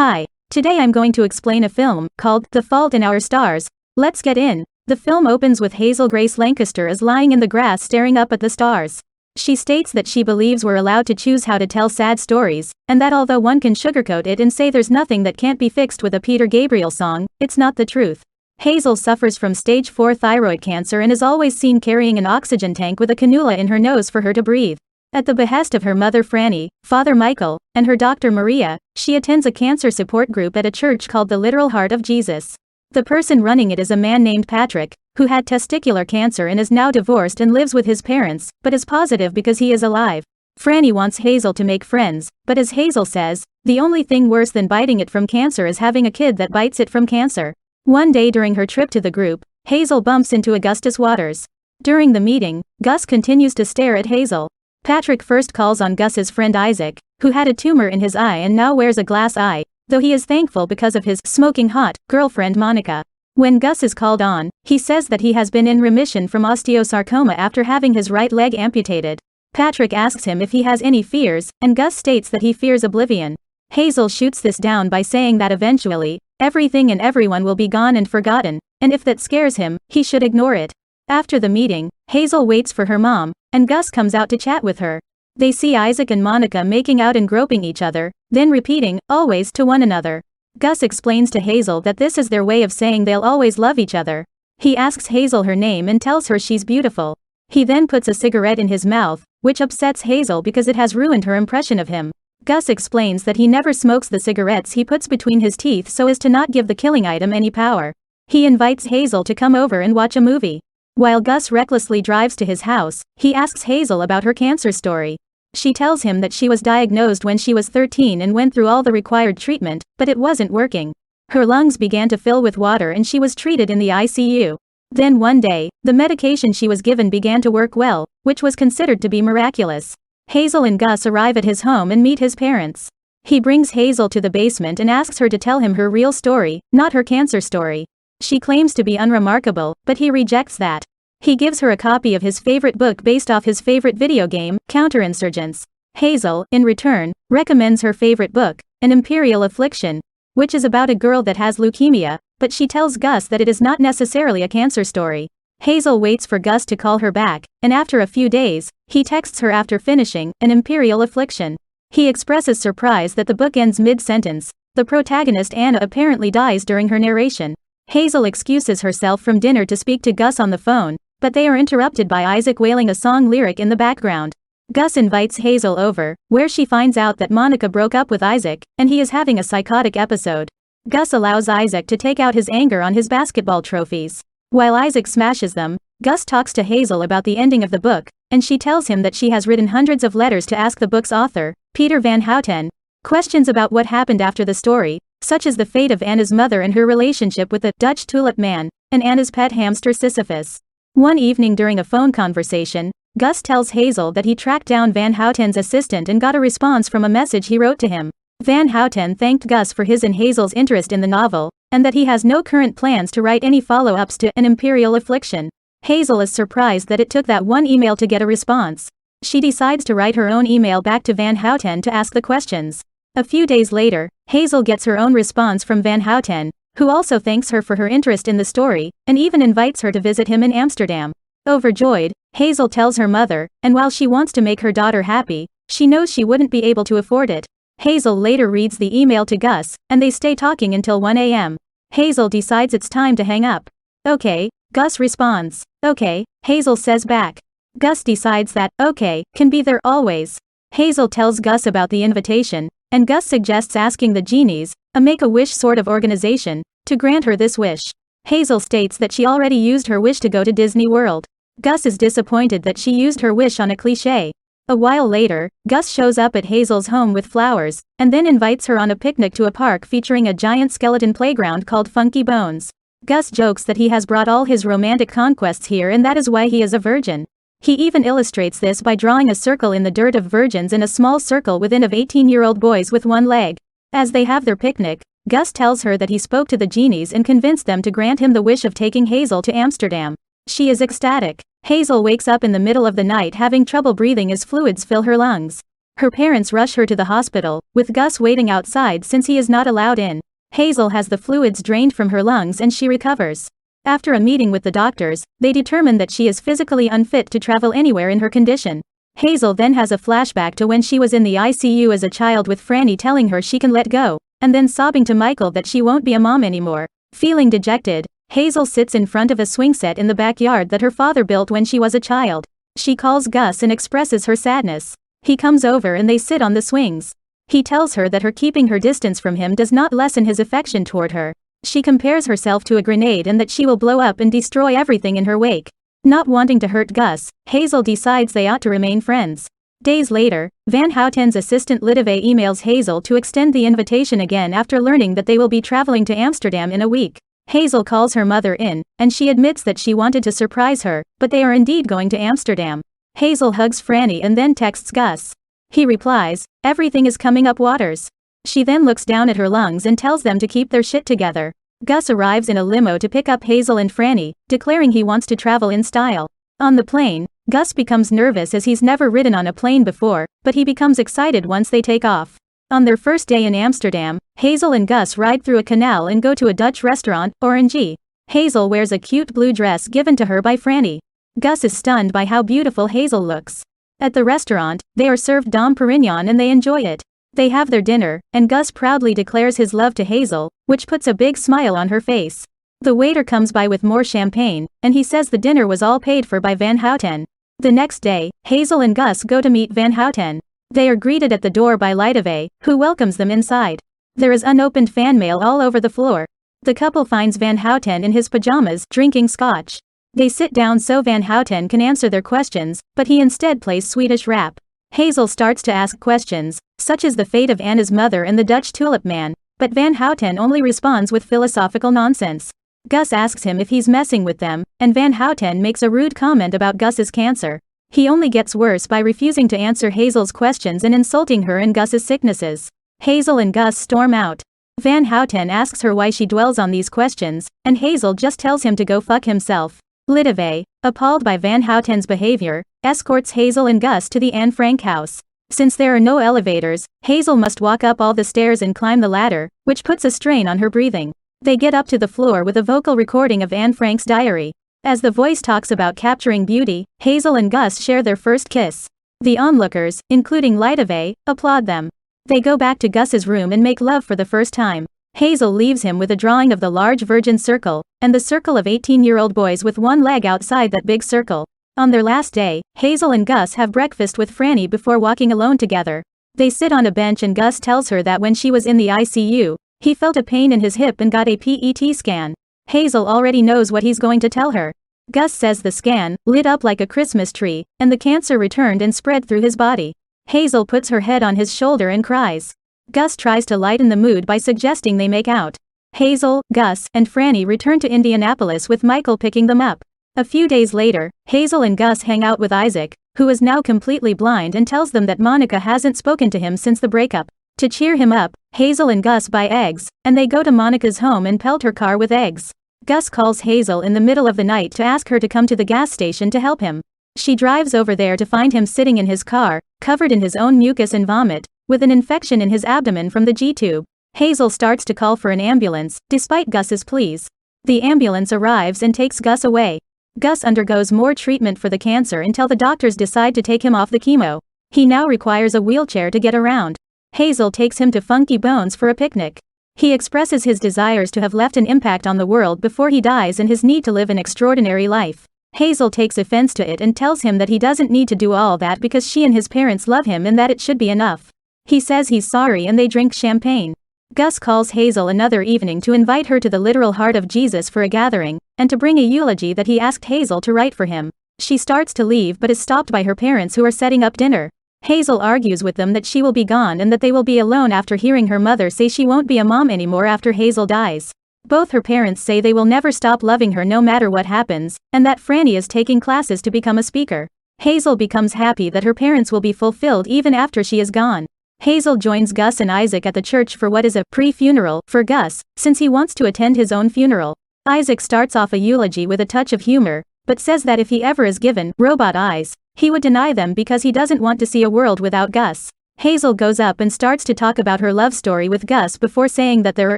Hi, today I'm going to explain a film called The Fault in Our Stars. Let's get in. The film opens with Hazel Grace Lancaster is lying in the grass staring up at the stars. She states that she believes we're allowed to choose how to tell sad stories, and that although one can sugarcoat it and say there's nothing that can't be fixed with a Peter Gabriel song, it's not the truth. Hazel suffers from stage 4 thyroid cancer and is always seen carrying an oxygen tank with a cannula in her nose for her to breathe. At the behest of her mother Franny, father Michael, and her doctor Maria, she attends a cancer support group at a church called the Literal Heart of Jesus. The person running it is a man named Patrick, who had testicular cancer and is now divorced and lives with his parents, but is positive because he is alive. Franny wants Hazel to make friends, but as Hazel says, the only thing worse than biting it from cancer is having a kid that bites it from cancer. One day during her trip to the group, Hazel bumps into Augustus Waters. During the meeting, Gus continues to stare at Hazel. Patrick first calls on Gus's friend Isaac, who had a tumor in his eye and now wears a glass eye, though he is thankful because of his smoking hot girlfriend Monica. When Gus is called on, he says that he has been in remission from osteosarcoma after having his right leg amputated. Patrick asks him if he has any fears, and Gus states that he fears oblivion. Hazel shoots this down by saying that eventually, everything and everyone will be gone and forgotten, and if that scares him, he should ignore it. After the meeting, Hazel waits for her mom, and Gus comes out to chat with her. They see Isaac and Monica making out and groping each other, then repeating, always to one another. Gus explains to Hazel that this is their way of saying they'll always love each other. He asks Hazel her name and tells her she's beautiful. He then puts a cigarette in his mouth, which upsets Hazel because it has ruined her impression of him. Gus explains that he never smokes the cigarettes he puts between his teeth so as to not give the killing item any power. He invites Hazel to come over and watch a movie. While Gus recklessly drives to his house, he asks Hazel about her cancer story. She tells him that she was diagnosed when she was 13 and went through all the required treatment, but it wasn't working. Her lungs began to fill with water and she was treated in the ICU. Then one day, the medication she was given began to work well, which was considered to be miraculous. Hazel and Gus arrive at his home and meet his parents. He brings Hazel to the basement and asks her to tell him her real story, not her cancer story. She claims to be unremarkable, but he rejects that. He gives her a copy of his favorite book based off his favorite video game, Counterinsurgents. Hazel, in return, recommends her favorite book, An Imperial Affliction, which is about a girl that has leukemia, but she tells Gus that it is not necessarily a cancer story. Hazel waits for Gus to call her back, and after a few days, he texts her after finishing An Imperial Affliction. He expresses surprise that the book ends mid-sentence. The protagonist Anna apparently dies during her narration. Hazel excuses herself from dinner to speak to Gus on the phone, but they are interrupted by Isaac wailing a song lyric in the background. Gus invites Hazel over, where she finds out that Monica broke up with Isaac, and he is having a psychotic episode. Gus allows Isaac to take out his anger on his basketball trophies. While Isaac smashes them, Gus talks to Hazel about the ending of the book, and she tells him that she has written hundreds of letters to ask the book's author, Peter Van Houten, questions about what happened after the story, such as the fate of Anna's mother and her relationship with the Dutch tulip man, and Anna's pet hamster Sisyphus. One evening during a phone conversation, Gus tells Hazel that he tracked down Van Houten's assistant and got a response from a message he wrote to him. Van Houten thanked Gus for his and Hazel's interest in the novel, and that he has no current plans to write any follow-ups to An Imperial Affliction. Hazel is surprised that it took that one email to get a response. She decides to write her own email back to Van Houten to ask the questions. A few days later, Hazel gets her own response from Van Houten, who also thanks her for her interest in the story, and even invites her to visit him in Amsterdam. Overjoyed, Hazel tells her mother, and while she wants to make her daughter happy, she knows she wouldn't be able to afford it. Hazel later reads the email to Gus, and they stay talking until 1 a.m. Hazel decides it's time to hang up. Okay, Gus responds. Okay, Hazel says back. Gus decides that, okay, can be there always. Hazel tells Gus about the invitation, and Gus suggests asking the genies, a make-a-wish sort of organization, to grant her this wish. Hazel states that she already used her wish to go to Disney World. Gus is disappointed that she used her wish on a cliché. A while later, Gus shows up at Hazel's home with flowers, and then invites her on a picnic to a park featuring a giant skeleton playground called Funky Bones. Gus jokes that he has brought all his romantic conquests here and that is why he is a virgin. He even illustrates this by drawing a circle in the dirt of virgins and a small circle within of 18-year-old boys with one leg. As they have their picnic, Gus tells her that he spoke to the genies and convinced them to grant him the wish of taking Hazel to Amsterdam. She is ecstatic. Hazel wakes up in the middle of the night having trouble breathing as fluids fill her lungs. Her parents rush her to the hospital, with Gus waiting outside since he is not allowed in. Hazel has the fluids drained from her lungs and she recovers. After a meeting with the doctors, they determine that she is physically unfit to travel anywhere in her condition. Hazel then has a flashback to when she was in the ICU as a child with Franny telling her she can let go, and then sobbing to Michael that she won't be a mom anymore. Feeling dejected, Hazel sits in front of a swing set in the backyard that her father built when she was a child. She calls Gus and expresses her sadness. He comes over and they sit on the swings. He tells her that her keeping her distance from him does not lessen his affection toward her. She compares herself to a grenade and that she will blow up and destroy everything in her wake. Not wanting to hurt Gus, Hazel decides they ought to remain friends. Days later, Van Houten's assistant Litive emails Hazel to extend the invitation again after learning that they will be traveling to Amsterdam in a week. Hazel calls her mother in, and she admits that she wanted to surprise her, but they are indeed going to Amsterdam. Hazel hugs Franny and then texts Gus. He replies, "Everything is coming up waters." She then looks down at her lungs and tells them to keep their shit together. Gus arrives in a limo to pick up Hazel and Franny, declaring he wants to travel in style. On the plane, Gus becomes nervous as he's never ridden on a plane before, but he becomes excited once they take off. On their first day in Amsterdam, Hazel and Gus ride through a canal and go to a Dutch restaurant, Orange. Hazel wears a cute blue dress given to her by Franny. Gus is stunned by how beautiful Hazel looks. At the restaurant, they are served Dom Perignon and they enjoy it. They have their dinner, and Gus proudly declares his love to Hazel, which puts a big smile on her face. The waiter comes by with more champagne, and he says the dinner was all paid for by Van Houten. The next day, Hazel and Gus go to meet Van Houten. They are greeted at the door by Litive, who welcomes them inside. There is unopened fan mail all over the floor. The couple finds Van Houten in his pajamas, drinking scotch. They sit down so Van Houten can answer their questions, but he instead plays Swedish rap. Hazel starts to ask questions, such as the fate of Anna's mother and the Dutch tulip man, but Van Houten only responds with philosophical nonsense. Gus asks him if he's messing with them, and Van Houten makes a rude comment about Gus's cancer. He only gets worse by refusing to answer Hazel's questions and insulting her and Gus's sicknesses. Hazel and Gus storm out. Van Houten asks her why she dwells on these questions, and Hazel just tells him to go fuck himself. Litive, appalled by Van Houten's behavior, escorts Hazel and Gus to the Anne Frank house. Since there are no elevators, Hazel must walk up all the stairs and climb the ladder, which puts a strain on her breathing. They get up to the floor with a vocal recording of Anne Frank's diary. As the voice talks about capturing beauty, Hazel and Gus share their first kiss. The onlookers, including Litive, applaud them. They go back to Gus's room and make love for the first time. Hazel leaves him with a drawing of the large virgin circle, and the circle of 18-year-old boys with one leg outside that big circle. On their last day, Hazel and Gus have breakfast with Franny before walking alone together. They sit on a bench and Gus tells her that when she was in the ICU, he felt a pain in his hip and got a PET scan. Hazel already knows what he's going to tell her. Gus says the scan lit up like a Christmas tree, and the cancer returned and spread through his body. Hazel puts her head on his shoulder and cries. Gus tries to lighten the mood by suggesting they make out. Hazel, Gus, and Franny return to Indianapolis with Michael picking them up. A few days later, Hazel and Gus hang out with Isaac, who is now completely blind and tells them that Monica hasn't spoken to him since the breakup. To cheer him up, Hazel and Gus buy eggs, and they go to Monica's home and pelt her car with eggs. Gus calls Hazel in the middle of the night to ask her to come to the gas station to help him. She drives over there to find him sitting in his car, covered in his own mucus and vomit, with an infection in his abdomen from the G-tube. Hazel starts to call for an ambulance, despite Gus's pleas. The ambulance arrives and takes Gus away. Gus undergoes more treatment for the cancer until the doctors decide to take him off the chemo. He now requires a wheelchair to get around. Hazel takes him to Funky Bones for a picnic. He expresses his desires to have left an impact on the world before he dies and his need to live an extraordinary life. Hazel takes offense to it and tells him that he doesn't need to do all that because she and his parents love him and that it should be enough. He says he's sorry and they drink champagne. Gus calls Hazel another evening to invite her to the literal heart of Jesus for a gathering, and to bring a eulogy that he asked Hazel to write for him. She starts to leave but is stopped by her parents who are setting up dinner. Hazel argues with them that she will be gone and that they will be alone after hearing her mother say she won't be a mom anymore after Hazel dies. Both her parents say they will never stop loving her no matter what happens, and that Franny is taking classes to become a speaker. Hazel becomes happy that her parents will be fulfilled even after she is gone. Hazel joins Gus and Isaac at the church for what is a pre-funeral for Gus, since he wants to attend his own funeral. Isaac starts off a eulogy with a touch of humor, but says that if he ever is given robot eyes, he would deny them because he doesn't want to see a world without Gus. Hazel goes up and starts to talk about her love story with Gus before saying that there are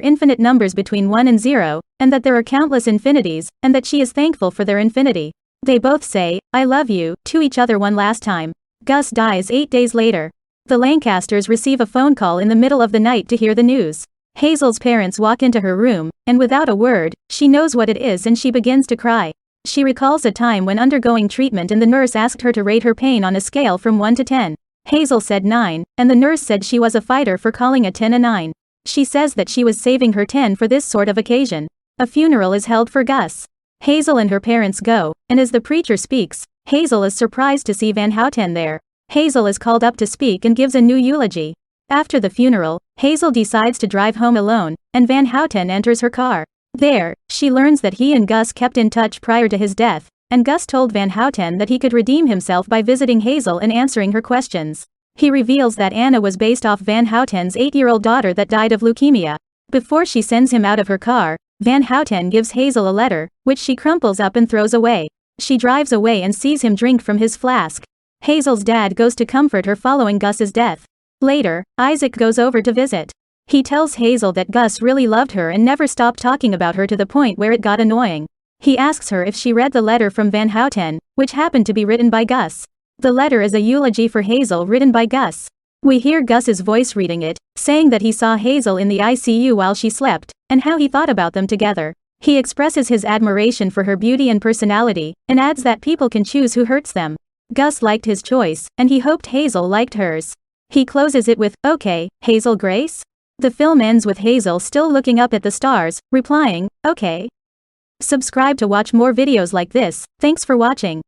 infinite numbers between 1 and 0, and that there are countless infinities, and that she is thankful for their infinity. They both say, "I love you," to each other one last time. Gus dies 8 days later. The Lancasters receive a phone call in the middle of the night to hear the news. Hazel's parents walk into her room, and without a word, she knows what it is and she begins to cry. She recalls a time when undergoing treatment and the nurse asked her to rate her pain on a scale from 1 to 10. Hazel said 9, and the nurse said she was a fighter for calling a 10 a 9. She says that she was saving her 10 for this sort of occasion. A funeral is held for Gus. Hazel and her parents go, and as the preacher speaks, Hazel is surprised to see Van Houten there. Hazel is called up to speak and gives a new eulogy. After the funeral, Hazel decides to drive home alone, and Van Houten enters her car. There, she learns that he and Gus kept in touch prior to his death, and Gus told Van Houten that he could redeem himself by visiting Hazel and answering her questions. He reveals that Anna was based off Van Houten's 8-year-old daughter that died of leukemia. Before she sends him out of her car, Van Houten gives Hazel a letter, which she crumples up and throws away. She drives away and sees him drink from his flask. Hazel's dad goes to comfort her following Gus's death. Later, Isaac goes over to visit. He tells Hazel that Gus really loved her and never stopped talking about her to the point where it got annoying. He asks her if she read the letter from Van Houten, which happened to be written by Gus. The letter is a eulogy for Hazel written by Gus. We hear Gus's voice reading it, saying that he saw Hazel in the ICU while she slept, and how he thought about them together. He expresses his admiration for her beauty and personality, and adds that people can choose who hurts them. Gus liked his choice, and he hoped Hazel liked hers. He closes it with, "Okay, Hazel Grace?" The film ends with Hazel still looking up at the stars, replying, "Okay." Subscribe to watch more videos like this. Thanks for watching.